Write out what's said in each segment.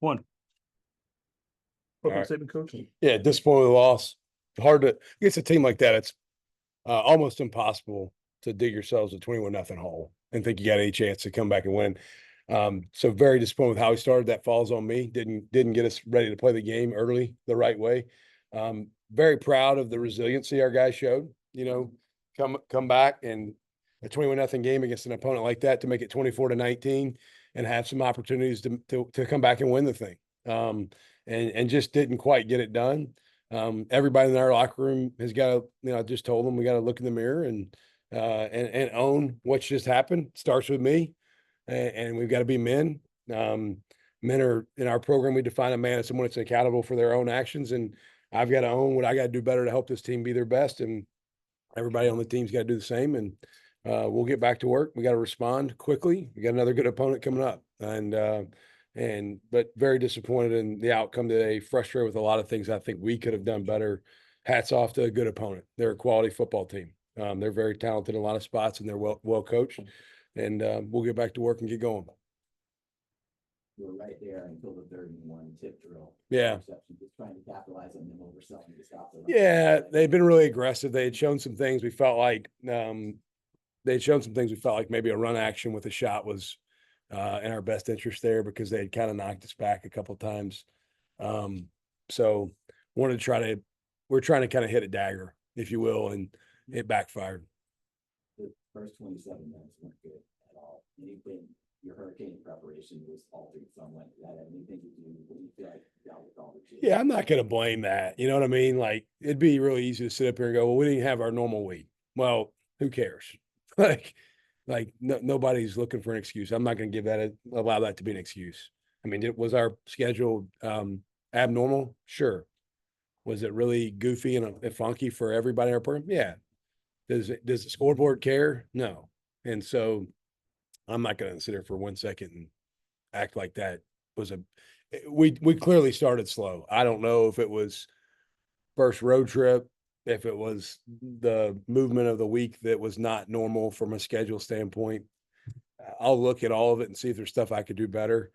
One. Opening statement, Coach. Yeah, disappointed with the loss. Hard to against a team like that. It's almost impossible to dig yourselves a 21-0 hole and think you got any chance to come back and win. So very disappointed with how he started. That falls on me. Didn't get us ready to play the game early the right way. Very proud of the resiliency our guys showed. You know, come back and a 21-0 game against an opponent like that to make it 24-19 and have some opportunities to come back and win the thing. And just didn't quite get it done. Everybody in our locker room has got to, I just told them we got to look in the mirror and own what's just happened. Starts with me, and we've got to be men. Men are in our program. We define a man as someone that's accountable for their own actions, and I've got to own what I got to do better to help this team be their best. And everybody on the team's got to do the same. And we'll get back to work. We got to respond quickly. We got another good opponent coming up, but very disappointed in the outcome today. Frustrated with a lot of things I think we could have done better. Hats off to a good opponent. They're a quality football team. They're very talented in a lot of spots, and they're well coached. And we'll get back to work and get going. You were right there until the 3rd-and-1 tip drill. Yeah. Just trying to capitalize on them overselling to stop them. Yeah, they've been really aggressive. They had shown some things we felt like maybe a run action with a shot was in our best interest there because they had kind of knocked us back a couple of times. So we're trying to kind of hit a dagger, if you will, and it backfired. The first 27 minutes weren't good at all. Anything, your hurricane preparation was altered somewhat. That had anything to do with what you feel like dealt with all the Yeah, I'm not going to blame that. You know what I mean? Like, it'd be really easy to sit up here and go, well, we didn't have our normal week. Well, who cares? Nobody's looking for an excuse. I'm not going to allow that to be an excuse. I mean, was our schedule abnormal? Sure. Was it really goofy and funky for everybody in our program? Yeah. Does the scoreboard care? No. And so I'm not going to sit here for 1 second and act like that was we clearly started slow. I don't know if it was first road trip, if it was the movement of the week that was not normal from a schedule standpoint. I'll look at all of it and see if there's stuff I could do better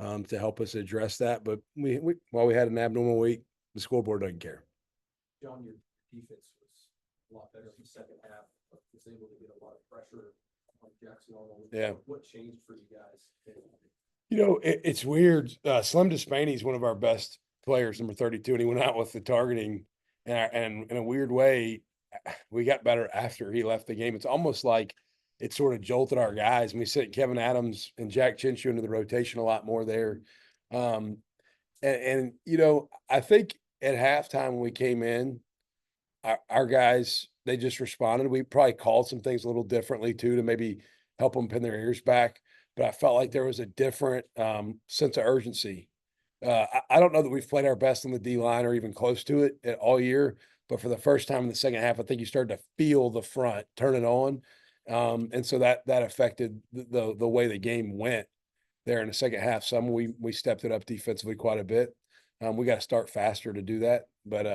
to help us address that. But while we had an abnormal week, the scoreboard doesn't care. John, your defense was a lot better in the second half. Was able to get a lot of pressure on Jackson. Yeah. What changed for you guys? It's weird. Slim Despaney is one of our best players, number 32, and he went out with the targeting. And in a weird way, we got better after he left the game. It's almost like it sort of jolted our guys. And we sent Kevin Adams and Jack Chinshu into the rotation a lot more there. I think at halftime when we came in, our guys, they just responded. We probably called some things a little differently too to maybe help them pin their ears back. But I felt like there was a different sense of urgency. I don't know that we've played our best on the D line or even close to it all year. But for the first time in the second half, I think you started to feel the front turn it on. And so that affected the way the game went there in the second half. We stepped it up defensively quite a bit. We got to start faster to do that. But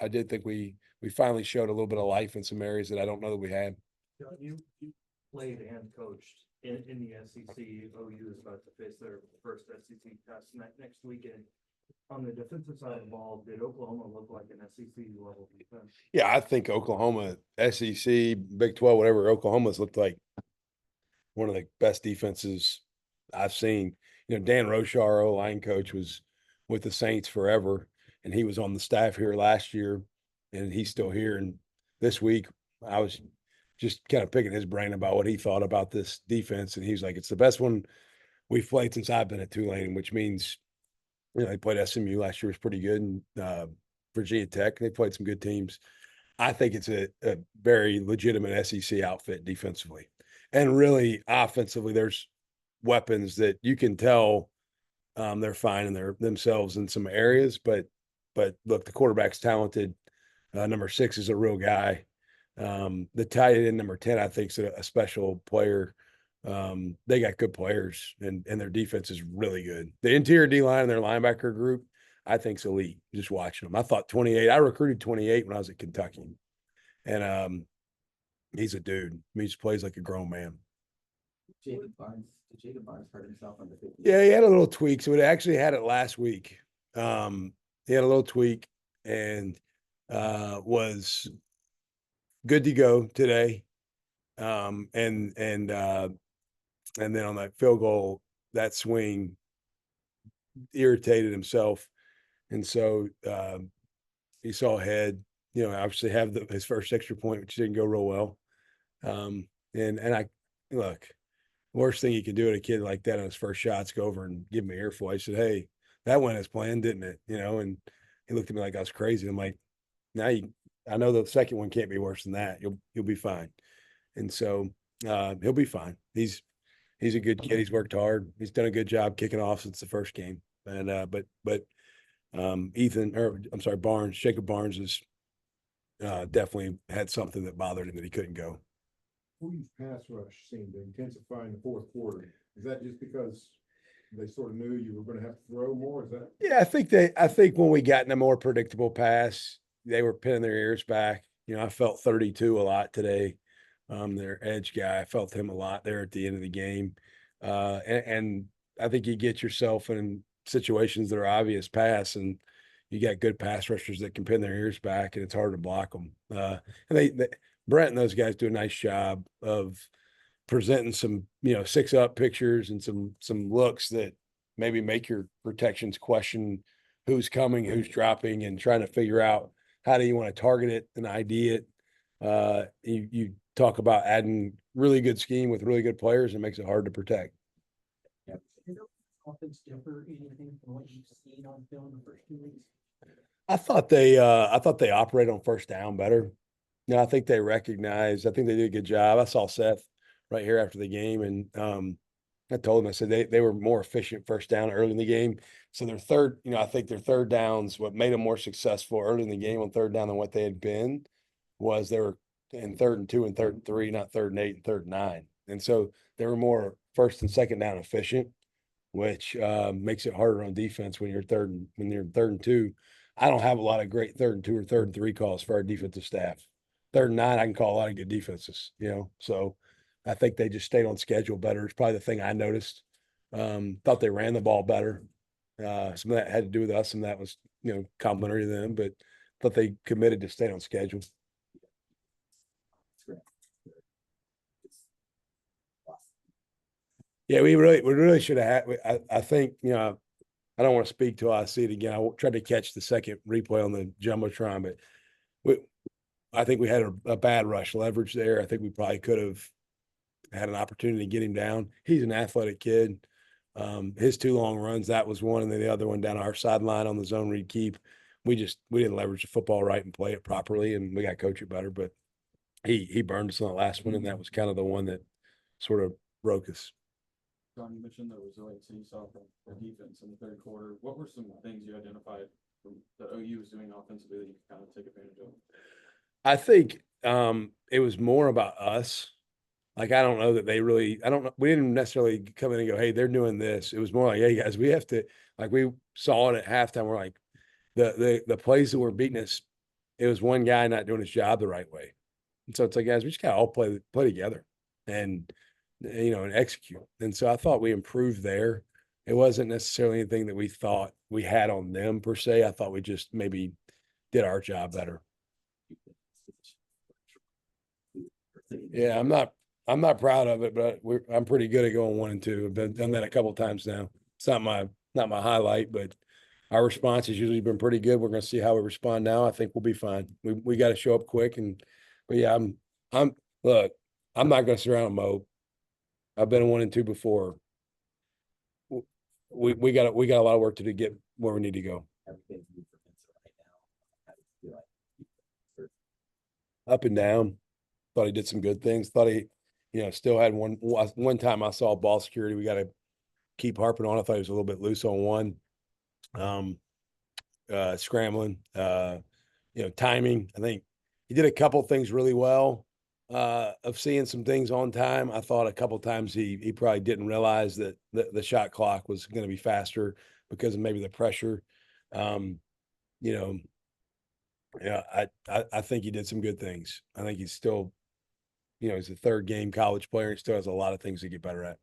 I did think we finally showed a little bit of life in some areas that I don't know that we had. You played and coached in the SEC. OU is about to face their first SEC test next weekend. On the defensive side of the ball, did Oklahoma look like an SEC level defense? Yeah, I think Oklahoma, SEC, Big 12, whatever, Oklahoma's looked like one of the best defenses I've seen. Dan Rochar, O-line coach, was with the Saints forever, and he was on the staff here last year, and he's still here. And this week, I was just kind of picking his brain about what he thought about this defense, and he was like, it's the best one we've played since I've been at Tulane, which means, they played SMU last year, was pretty good, and Virginia Tech, they played some good teams. I think it's a very legitimate SEC outfit defensively. And really, offensively, there's weapons that you can tell they're finding themselves in some areas. But look, the quarterback's talented. Number 6 is a real guy. The tight end, number 10, I think, is a special player. They got good players, and their defense is really good. The interior D-line and their linebacker group, I think, is elite. Just watching them. I thought 28. I recruited 28 when I was at Kentucky. And he's a dude. He just plays like a grown man. Jacob Barnes Did Jacob Barnes hurt himself on the 50? Yeah, he had a little tweak. So it actually had it last week. He had a little tweak and was good to go today. And then on that field goal, that swing irritated himself. And so he saw ahead, obviously have his first extra point, which didn't go real well. And I look, worst thing you can do at a kid like that on his first shots, go over and give him an earful. I said, "Hey, that went as planned, didn't it?" And he looked at me like I was crazy. I'm like, I know the second one can't be worse than that. You'll be fine. And so he'll be fine. He's a good kid. He's worked hard. He's done a good job kicking off since the first game. And but Barnes, Jacob Barnes has definitely had something that bothered him that he couldn't go. Who's pass rush seemed to intensify in the fourth quarter? Is that just because they sort of knew you were going to have to throw more? Is that? Yeah, I think when we got in a more predictable pass, they were pinning their ears back. I felt 32 a lot today. Their edge guy, I felt him a lot there at the end of the game. And I think you get yourself in situations that are obvious pass, and you got good pass rushers that can pin their ears back, and it's hard to block them. And they Brett and those guys do a nice job of presenting some, 6-up pictures and some looks that maybe make your protections question who's coming, who's dropping, and trying to figure out how do you want to target it and ID it. You talk about adding really good scheme with really good players, and it makes it hard to protect. Offense differ anything from what you've seen on film the first 2 weeks? I thought they operated on first down better. I think they recognized. I think they did a good job. I saw Seth right here after the game, and I told him, I said they were more efficient first down early in the game. So their third, I think their third downs, what made them more successful early in the game on third down than what they had been, was they were in 3rd and 2 and 3rd and 3, not 3rd and 8 and 3rd and 9. And so they were more first and second down efficient, which makes it harder on defense when you're in 3rd and 2. I don't have a lot of great 3rd and 2 or 3rd and 3 calls for our defensive staff. 3rd and 9, I can call a lot of good defenses, So I think they just stayed on schedule better. It's probably the thing I noticed. Thought they ran the ball better. Some of that had to do with us, and that was, complimentary to them, but thought they committed to stay on schedule. Yeah, we really should have had. I think, I don't want to speak till I see it again. I tried to catch the second replay on the jumbotron, but I think we had a bad rush leverage there. I think we probably could have had an opportunity to get him down. He's an athletic kid. His 2 long runs, that was one, and then the other one down our sideline on the zone read keep. We didn't leverage the football right and play it properly, and we got to coach it better. But he burned us on the last one, and that was kind of the one that sort of broke us. Jon, you mentioned the resiliency you saw from the defense in the third quarter. What were some things you identified from the OU was doing offensively that you could kind of take advantage of? I think it was more about us. Like, I don't know that we didn't necessarily come in and go, hey, they're doing this. It was more like, hey, guys, we have to, like, we saw it at halftime. We're like, the plays that were beating us, it was one guy not doing his job the right way. And so it's like, guys, we just got to all play together and, and execute. And so I thought we improved there. It wasn't necessarily anything that we thought we had on them per se. I thought we just maybe did our job better. Yeah, I'm not proud of it, but I'm pretty good at going 1 and 2. I've done that a couple of times now. It's not my highlight, but our response has usually been pretty good. We're going to see how we respond now. I think we'll be fine. We got to show up quick, but yeah, look, I'm not going to sit around and mope. I've been in 1 and 2 before. We got a lot of work to do to get where we need to go. Everything's moved for Vincent right now. How do you feel like? Up and down. Thought he did some good things. Thought he, still had one time I saw ball security. We got to keep harping on. I thought he was a little bit loose on one. Scrambling, timing. I think he did a couple things really well. Of seeing some things on time. I thought a couple times he probably didn't realize that the shot clock was going to be faster because of maybe the pressure. I think he did some good things. I think he's still, he's a 3rd game college player. He still has a lot of things to get better at.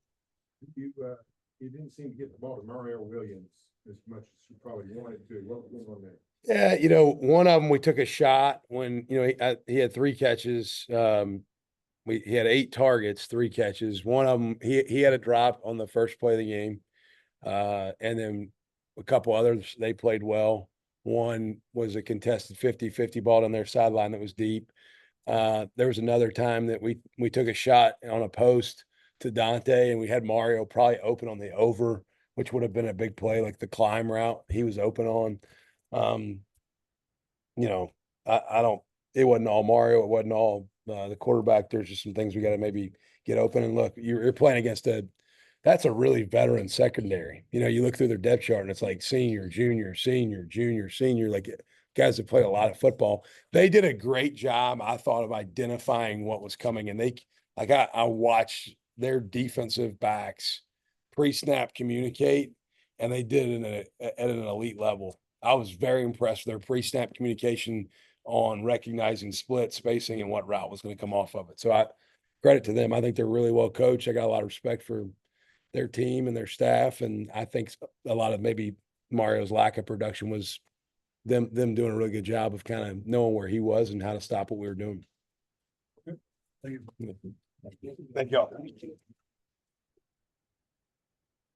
You didn't seem to get the ball to Mario Williams as much as you probably wanted to. What was going on there? Yeah, one of them, we took a shot when, he had 3 catches. He had 8 targets, 3 catches. One of them, he had a drop on the first play of the game. And then a couple others, they played well. One was a contested 50-50 ball on their sideline that was deep. There was another time that we took a shot on a post to Dante, and we had Mario probably open on the over, which would have been a big play, like the climb route he was open on. I don't, it wasn't all Mario. It wasn't all the quarterback. There's just some things we got to maybe get open. And look, you're playing against that's a really veteran secondary. You look through their depth chart and it's like senior, junior, senior, junior, senior, like guys that played a lot of football. They did a great job, I thought, of identifying what was coming. And I watched their defensive backs pre-snap communicate, and they did it at an elite level. I was very impressed with their pre-snap communication on recognizing split spacing and what route was going to come off of it. So credit to them. I think they're really well coached. I got a lot of respect for their team and their staff. And I think a lot of maybe Mario's lack of production was them doing a really good job of kind of knowing where he was and how to stop what we were doing. Thank you. Thank y'all.